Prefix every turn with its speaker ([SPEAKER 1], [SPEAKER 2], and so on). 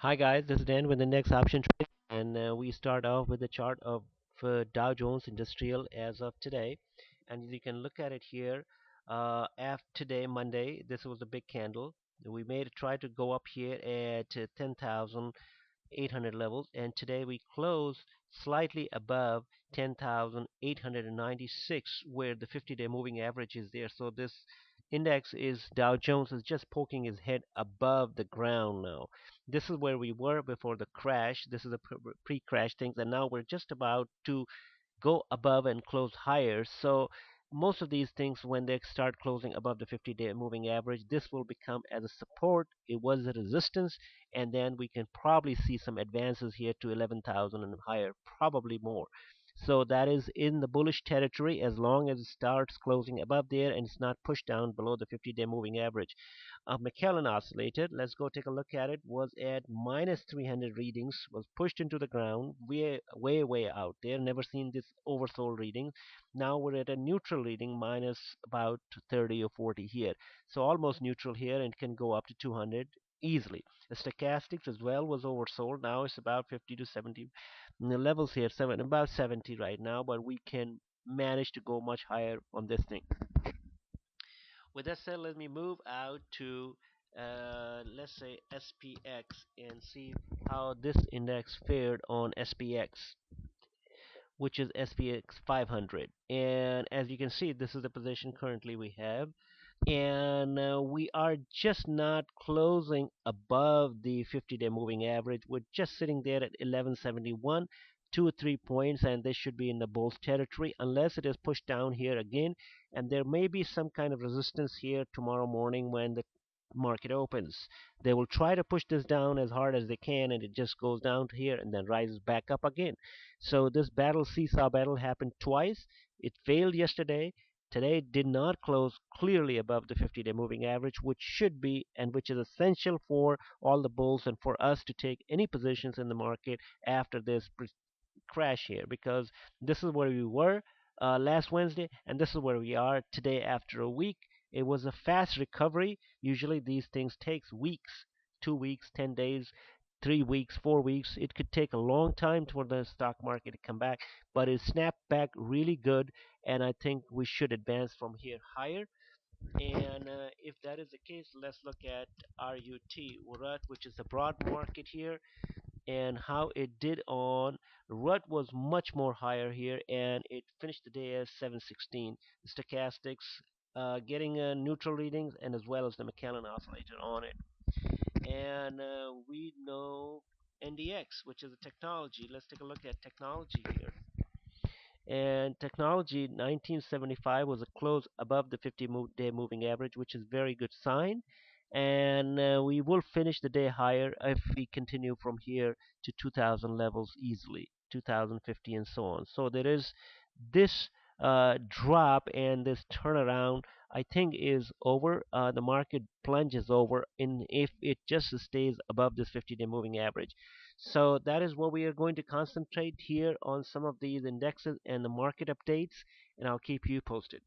[SPEAKER 1] Hi guys, this is Dan with the next option trade, and we start off with the chart of Dow Jones Industrial as of today, and you can look at it here. After today, Monday, this was a big candle. We made try to go up here at 10,800 levels, and today we closed slightly above 10,896, where the 50-day moving average is there. So this index is Dow Jones is just poking his head above the ground now. This is where we were before the crash. This is the pre-crash things, and now we're just about to go above and close higher. So most of these things, when they start closing above the 50-day moving average, this will become as a support. It was a resistance, and then we can probably see some advances here to 11,000 and higher, probably more. So that is in the bullish territory as long as it starts closing above there and it's not pushed down below the 50-day moving average. Maclellan oscillator, let's go take a look at it, was at minus 300 readings, was pushed into the ground, way out there, never seen this oversold reading. Now we're at a neutral reading, minus about 30 or 40 here. So almost neutral here, and can go up to 200 easily. The stochastics as well was oversold. Now it's about 50 to 70. And the levels here, about 70 right now, but we can manage to go much higher on this thing. With that said, let me move out to let's say SPX and see how this index fared on SPX, which is SPX 500. And as you can see, this is the position currently we have, and we are just not closing above the 50-day moving average. We're just sitting there at 1171, 2 or 3 points, and this should be in the bulls territory unless it is pushed down here again. And there may be some kind of resistance here tomorrow morning when the market opens. They will try to push this down as hard as they can, and it just goes down to here and then rises back up again. So this seesaw battle happened twice. It failed yesterday. Today did not close clearly above the 50-day moving average, which should be and which is essential for all the bulls and for us to take any positions in the market after this crash here, because this is where we were last Wednesday, and this is where we are today after a week. It was a fast recovery. Usually these things takes weeks, 2 weeks, 10 days, 3 weeks, 4 weeks. It could take a long time for the stock market to come back, but it snapped back really good, and I think we should advance from here higher. And if that is the case, let's look at RUT, which is the broad market here, and how it did on RUT was much more higher here, and it finished the day as 716. Stochastics getting neutral readings, and as well as the Maclellan oscillator on it. And we know NDX, which is a technology. Let's take a look at technology here. And technology 1975 was a close above the 50-day moving average, which is very good sign. And we will finish the day higher if we continue from here to 2000 levels easily, 2050 and so on. So there is this drop, and this turnaround I think is over. The market plunge is over in if it just stays above this 50-day moving average. So that is what we are going to concentrate here on, some of these indexes and the market updates, and I'll keep you posted.